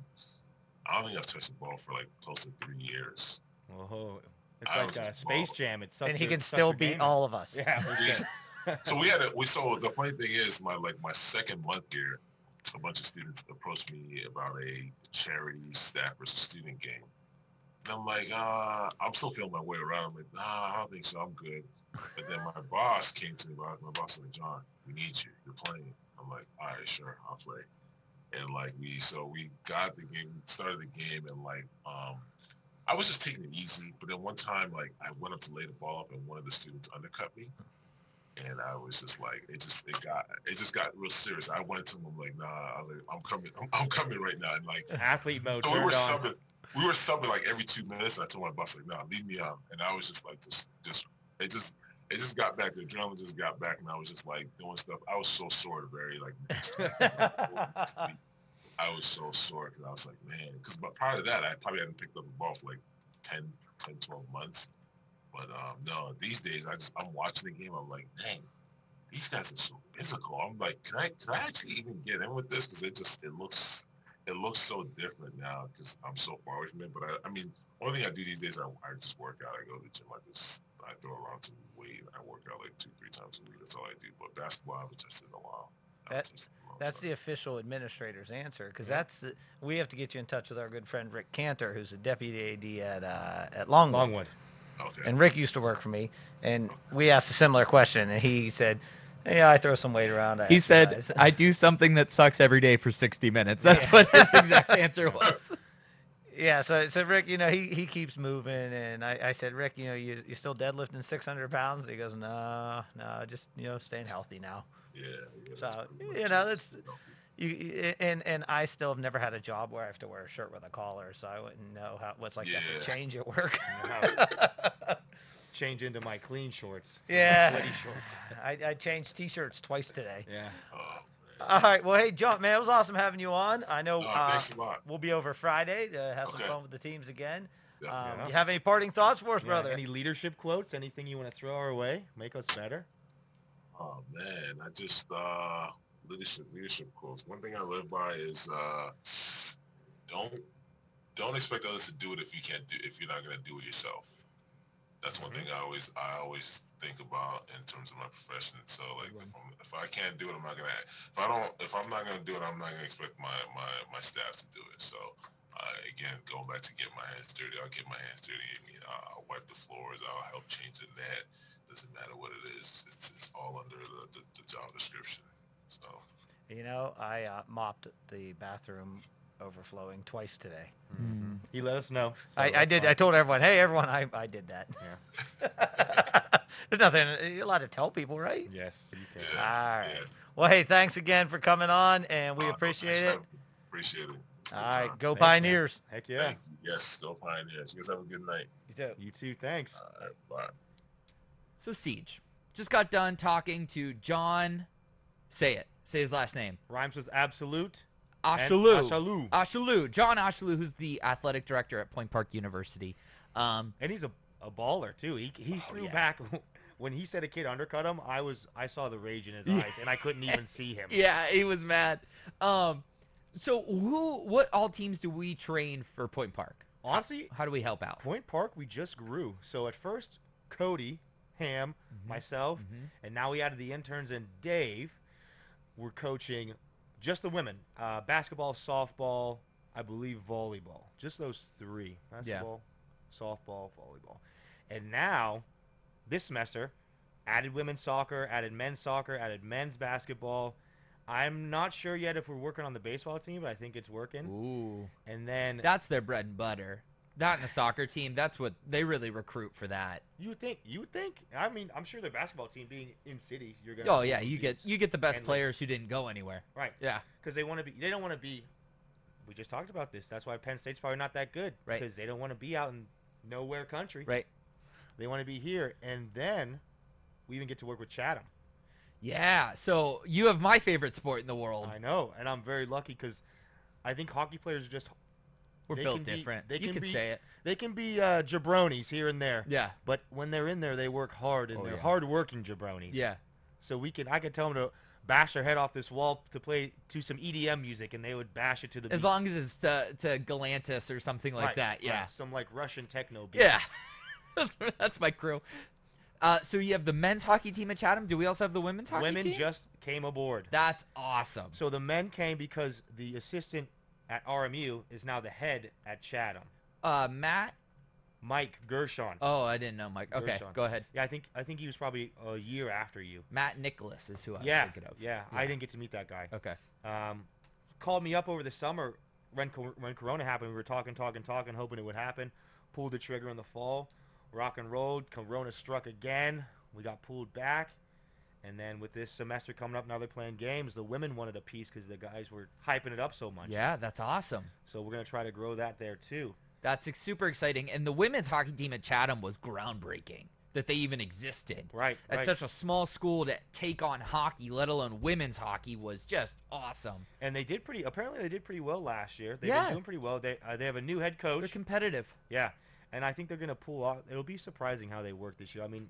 I don't think I've touched the ball for like close to 3 years. Oh, it's like Space Jam. It's and he can still beat all of us. Yeah. So so the funny thing is, my second month here, a bunch of students approached me about a charity staff versus student game. And I'm like, I'm still feeling my way around. I'm like, nah, I don't think so. I'm good. But then my boss came to me. My boss was like, John, we need you. You're playing. I'm like, all right, sure, I'll play. And like we got the game, started the game, and like I was just taking it easy. But then one time, like I went up to lay the ball up, and one of the students undercut me. And I was just like, it just got real serious. I went to him, I'm like, nah, I was like, I'm coming right now. And like athlete mode. So we were subbing like every 2 minutes. And I told my boss like, nah, leave me out. And I was just like, it just got back. The adrenaline just got back, and I was just like doing stuff. I was so sore, very like. I was so sore because I was like, man, because prior to that, I probably hadn't picked up the ball for like 10, 12 months. But no, these days I'm watching the game. I'm like, dang, these guys are so physical. I'm like, can I actually even get in with this? Because it looks so different now because I'm so far away from it. But I mean, only thing I do these days, I just work out. I go to the gym. I throw around some weight. I work out like 2-3 times a week. That's all I do. But basketball, I haven't touched it in a while. That's the official administrator's answer, because we have to get you in touch with our good friend Rick Cantor, who's a deputy AD at Longwood. Okay. And Rick used to work for me, and we asked a similar question, and he said, "Yeah, I throw some weight around." He said, "I do something that sucks every day for 60 minutes." That's what his exact answer was. Yeah, so Rick, he keeps moving, and I said, Rick, you still deadlifting 600 pounds? And he goes, no, just staying healthy now. Yeah. So that's and I still have never had a job where I have to wear a shirt with a collar, so I wouldn't know what's like that to change at work. Change into my clean shorts. Yeah. Sweaty shorts. I changed T-shirts twice today. Yeah. All right. Well, hey, John, man, it was awesome having you on. I know thanks a lot. We'll be over Friday to have some fun with the teams again. You Definitely. have any parting thoughts for us, brother? Any leadership quotes? Anything you want to throw our way? Make us better? Oh man, I just leadership quotes. One thing I live by is don't expect others to do it if you're not gonna do it yourself. That's one thing I always think about in terms of my profession. So like if I can't do it, I'm not gonna. If I'm not gonna do it, I'm not gonna expect my staff to do it. So again, going back to get my hands dirty, I'll get my hands dirty. I'll wipe the floors. I'll help change the net. Doesn't matter what it is. It's all under the job description. So. I mopped the bathroom overflowing twice today. Mm-hmm. He let us know. So I did. Fine. I told everyone, hey, everyone, I did that. Yeah. There's nothing. You're allowed to tell people, right? Yes, you can. Yeah. All right. Yeah. Well, hey, thanks again for coming on, and we appreciate it. Appreciate it. All right. Go Pioneers. Man. Heck yeah. Yes, go Pioneers. You guys have a good night. You too. You too. Thanks. All right. Bye. So, Siege, just got done talking to John. Say it. Say his last name. Rhymes with absolute. Ashaolu. Ashaolu. John Ashaolu, who's the athletic director at Point Park University. And he's a baller, too. He threw back when he said a kid undercut him, I saw the rage in his eyes, and I couldn't even see him. Yeah, he was mad. So what all teams do we train for Point Park? Honestly, How do we help out? Point Park, we just grew. So at first, Cody, Ham, myself, and now we added the interns and Dave. We're coaching just the women. Basketball, softball, I believe volleyball. Just those three. Basketball, softball, volleyball. And now, this semester, added women's soccer, added men's basketball. I'm not sure yet if we're working on the baseball team, but I think it's working. Ooh. And then That's their bread and butter. That and a soccer team, that's what they really recruit for that. you would think. I mean, I'm sure the basketball team being in city, you're gonna. Oh yeah, you get the best And, players who didn't go anywhere. right. Yeah. Because they don't want to be. We just talked about this. That's why Penn State's probably not that good. Right. Because they don't want to be out in nowhere country. Right. They want to be here, and then we even get to work with Chatham. Yeah. So you have my favorite sport in the world. I know, and I'm very lucky because I think hockey players are just. We're they built can be- different. they You can could be- say it. They can be jabronis here and there. Yeah. But when they're in there, they work hard, and Oh, they're yeah. hard-working jabronis. Yeah. So I could tell them to bash their head off this wall to play to some EDM music, and they would bash it to the As beat. long as it's to Galantis or something like Right, that. Yeah. right, some like Russian techno beat. Yeah. That's my crew. So you have the men's hockey team at Chatham. Do we also have the women's hockey Women team? just came aboard. That's awesome. So the men came because the assistant at RMU is now the head at Chatham, Matt. Mike Gershon. Oh, I didn't know, Mike. Okay, Gershon. go ahead. Yeah, I think he was probably a year after you. Matt Nicholas is who I was Yeah, thinking of. yeah, I didn't get to meet that guy. Okay. Called me up over the summer when Corona happened. We were talking, hoping it would happen. Pulled the trigger in the fall. Rock and rolled. Corona struck again. We got pulled back. And then with this semester coming up, now they're playing games. The women wanted a piece because the guys were hyping it up so much. Yeah, that's awesome. So we're going to try to grow that there too. That's super exciting. And the women's hockey team at Chatham was groundbreaking that they even existed. Right. At right. such a small school to take on hockey, let alone women's hockey, was just awesome. And apparently they did pretty well last year. They've Yeah. been doing pretty well. They have a new head They're coach. competitive. Yeah. And I think they're going to pull off. It'll be surprising how they work this year. I mean,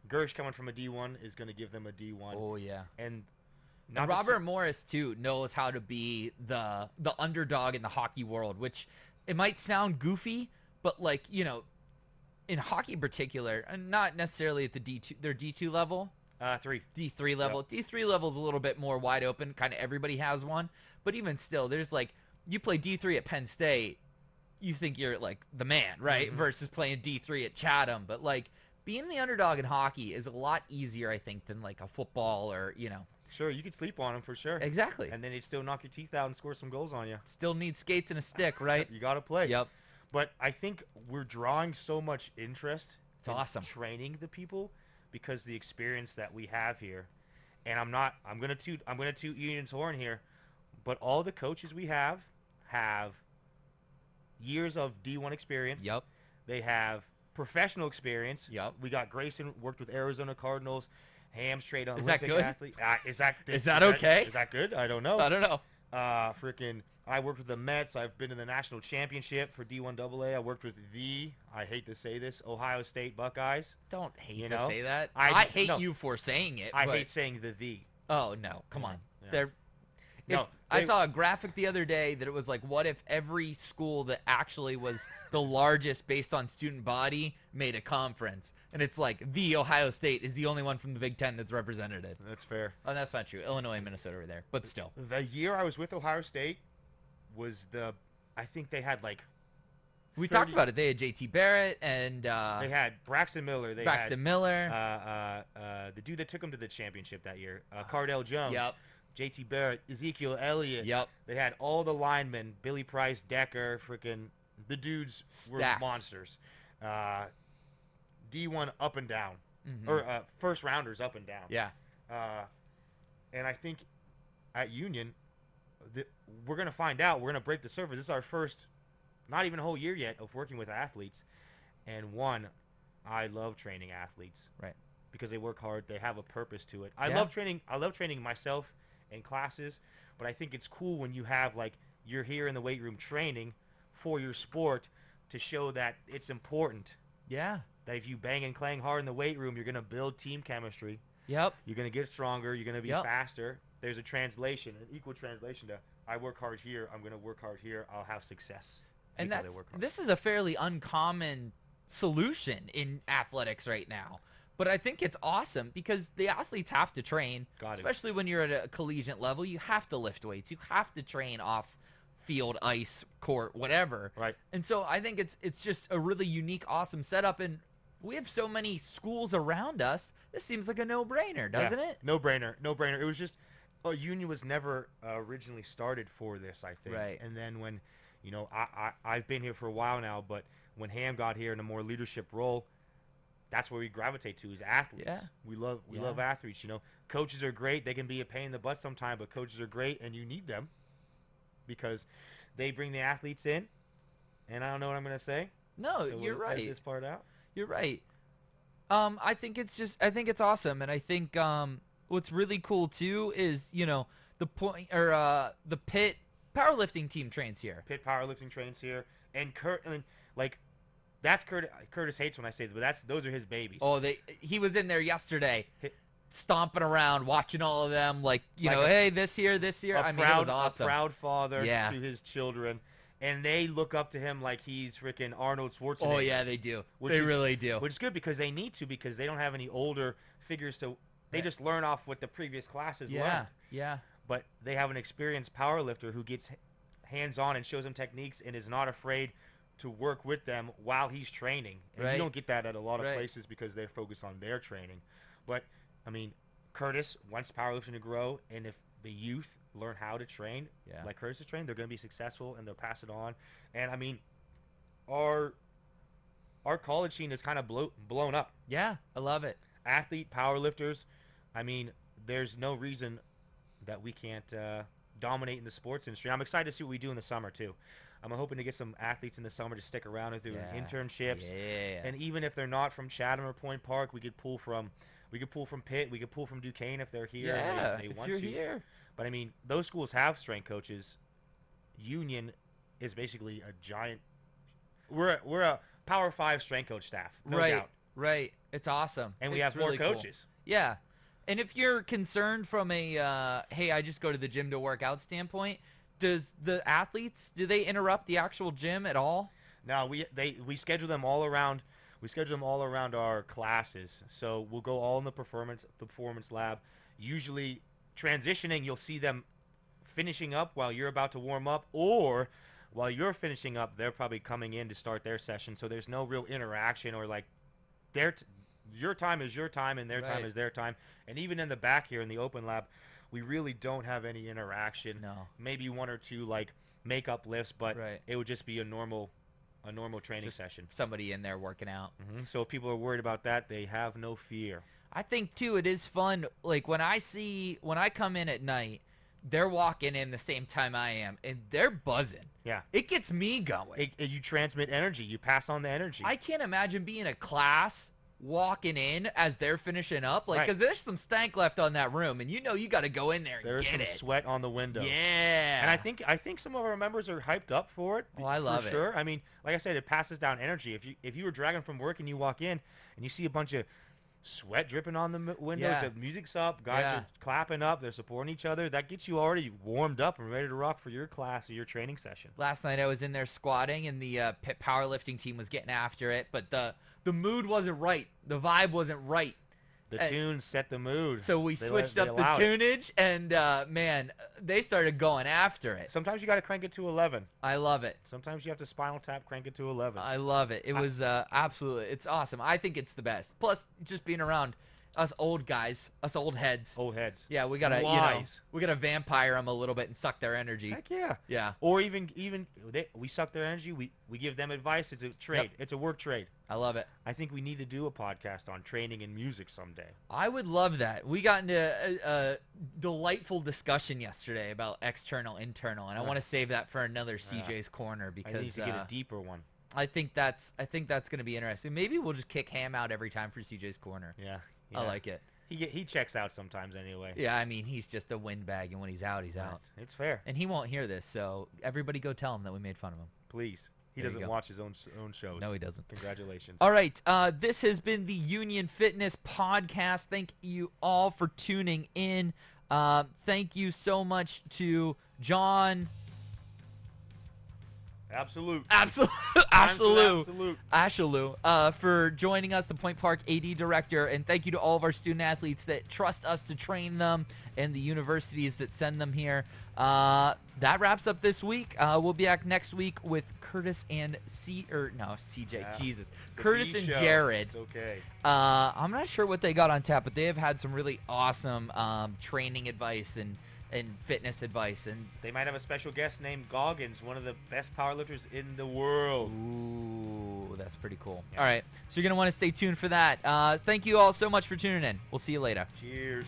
Gersh coming from a D1 is going to give them a D1. Oh, yeah. And And Robert Morris, too, knows how to be the underdog in the hockey world, which it might sound goofy, but, like, you know, in hockey in particular, and not necessarily at the their D2 level, 3. D3 level. Yep. D3 level is a little bit more wide open. Kind of everybody has one. But even still, there's, like, you play D3 at Penn State, you think you're, like, the man, right? Mhm. Versus playing D3 at Chatham. But, like, being the underdog in hockey is a lot easier, I think, than, like, a football or, you know. Sure, you could sleep on them for sure. Exactly. And then they'd still knock your teeth out and score some goals on you. Still need skates and a stick, right? You got to play. Yep. But I think we're drawing so much interest It's in awesome. training the people because the experience that we have here. And I'm going to toot Union's horn here, but all the coaches we have years of D1 experience. Yep. They have professional experience. Yep. We got Grayson, worked with Arizona Cardinals. Ham, straight Is Olympic that good? athlete. Is Is that okay? Is that good? I don't know. I don't know. I worked with the Mets. I've been in the national championship for D1AA. I worked with I hate to say this, Ohio State Buckeyes. Don't hate You to know? say that. I I just- hate no. you for saying it. I but- hate saying the. Oh no! Come on. Yeah. They're. No, I they- saw a graphic the other day that it was like, what if every school that actually was the largest based on student body made a conference? And it's like, the Ohio State is the only one from the Big Ten that's represented. That's fair. Oh, that's not true. Illinois and Minnesota are there, but still. The year I was with Ohio State was I think they had like. We 30 talked about it. They had JT Barrett and They had Braxton Miller. They Braxton had, Miller. the dude that took them to the championship that year, Cardell Jones. Yep. JT Barrett, Ezekiel Elliott. Yep. They had all the linemen, Billy Price, Decker, freaking the dudes were Stacked. monsters. D1 up and down, Mhm. or first rounders up and down. Yeah. And I think at Union, we're going to find out. We're going to break the surface. This is our first, not even a whole year yet, of working with athletes. And I love training athletes. Right. Because they work hard. They have a purpose to it. I Yeah. love training myself in classes, but I think it's cool when you have, like, you're here in the weight room training for your sport to show that it's important. Yeah. that if you bang and clang hard in the weight room, you're going to build team chemistry. Yep. You're going to get stronger. You're going to be Yep. faster. There's a translation, an equal translation to I work hard here. I'm going to work hard here. I'll have success. And because I work hard. this is a fairly uncommon solution in athletics right now. But I think it's awesome because the athletes have to train, especially when you're at a collegiate level. You have to lift weights. You have to train off field, ice, court, whatever. Right. And so I think it's just a really unique, awesome setup. And we have so many schools around us. This seems like a no-brainer, doesn't it? No-brainer. No-brainer. It was just union was never originally started for this, I think. Right. And then when, you know, I've been here for a while now, but when Ham got here in a more leadership role, that's where we gravitate to is athletes. Yeah. We love athletes, you know. Coaches are great. They can be a pain in the butt sometimes, but coaches are great, and you need them because they bring the athletes in. And I don't know what I'm going to say. No, So you're we'll edit right. this part out. You're right. I think it's awesome, and I think what's really cool too is, you know, the Pitt powerlifting team trains here. Pitt powerlifting trains here, and that's Curtis hates when I say that, but those are his babies. Oh, he was in there yesterday, stomping around, watching all of them, like you know, hey, this here. I mean, it was awesome. A proud father Yeah. to his children, and they look up to him like he's freaking Arnold Schwarzenegger. Oh yeah, they do. They really do. Which is good because they need to, because they don't have any older figures to. They just learn off what the previous classes learned. Yeah. But they have an experienced power lifter who gets hands-on and shows them techniques and is not afraid to work with them while he's training. And you don't get that at a lot of places because they focus on their training. But, I mean, Curtis wants powerlifting to grow, and if the youth learn how to train like Curtis is trained, they're going to be successful, and they'll pass it on. And, I mean, our college scene is kind of blown up. Yeah, I love it. Athlete, powerlifters, I mean, there's no reason that we can't dominate in the sports industry. I'm excited to see what we do in the summer, too. I'm hoping to get some athletes in the summer to stick around and do internships. Yeah. And even if they're not from Chatham or Point Park, we could pull from Pitt, we could pull from Duquesne if they're here. Yeah, if they want you're to. here. But I mean, those schools have strength coaches. Union is basically a giant. We're a Power 5 strength coach staff, no doubt. Right. It's awesome. And we It's have more really cool. coaches. Yeah. And if you're concerned from a, hey, I just go to the gym to work out standpoint, do the athletes interrupt the actual gym at all? No, we schedule them all around. We schedule them all around our classes. So we'll go all in the performance lab. Usually transitioning, you'll see them finishing up while you're about to warm up, or while you're finishing up, they're probably coming in to start their session. So there's no real interaction, or like your time is your time and their time is their time. And even in the back here in the open lab, we really don't have any interaction. No. Maybe one or two like makeup lifts, but it would just be a normal training session. Somebody in there working out. Mm-hmm. So if people are worried about that, they have no fear. I think too, it is fun. Like when I come in at night, they're walking in the same time I am, and they're buzzing. Yeah. It gets me going. You transmit energy. You pass on the energy. I can't imagine being a class walking in as they're finishing up, like, because there's some stank left on that room, and you got to go in there and there's get some sweat on the window. Yeah. And I think some of our members are hyped up for it. Oh, I love it. Sure. I mean, like I said, it passes down energy. If you were dragging from work and you walk in and you see a bunch of sweat dripping on the windows, the music's up, guys are clapping up, they're supporting each other, that gets you already warmed up and ready to rock for your class or your training session. Last night I was in there squatting, and the Pitt powerlifting team was getting after it, but the mood wasn't right. The vibe wasn't right. The tune set the mood. So we switched up the tunage, and man, they started going after it. Sometimes you got to crank it to 11. I love it. Sometimes you have to Spinal Tap, crank it to 11. I love it. It was absolutely, it's awesome. I think it's the best. Plus, just being around us old guys, us old heads. Old heads. Yeah, we gotta, we gotta vampire them a little bit and suck their energy. Heck yeah. Yeah. Or even we suck their energy. We give them advice. It's a trade. Yep. It's a work trade. I love it. I think we need to do a podcast on training and music someday. I would love that. We got into a delightful discussion yesterday about external, internal, and I want to save that for another CJ's Corner because I need to get a deeper one. I think that's going to be interesting. Maybe we'll just kick Ham out every time for CJ's Corner. Yeah. I like it. He checks out sometimes anyway. Yeah, I mean, he's just a windbag, and when he's out, he's out. It's fair. And he won't hear this, so everybody go tell him that we made fun of him. Please. He There you doesn't go. watch his own shows. No, he doesn't. Congratulations. All right. This has been the Union Fitness Podcast. Thank you all for tuning in. Thank you so much to John. Absolute. Ashaolu, for joining us, the Point Park AD Director, and thank you to all of our student athletes that trust us to train them and the universities that send them here. That wraps up this week. We'll be back next week with Curtis and CJ. Yeah. Jesus. The Curtis B and show. Jared. It's okay. I'm not sure what they got on tap, but they have had some really awesome training advice and fitness advice, and They might have a special guest named Goggins, one of the best powerlifters in the world. ooh, that's pretty cool. Yeah. All right, so you're gonna want to stay tuned for that. Thank you all so much for tuning in. We'll see you later. Cheers.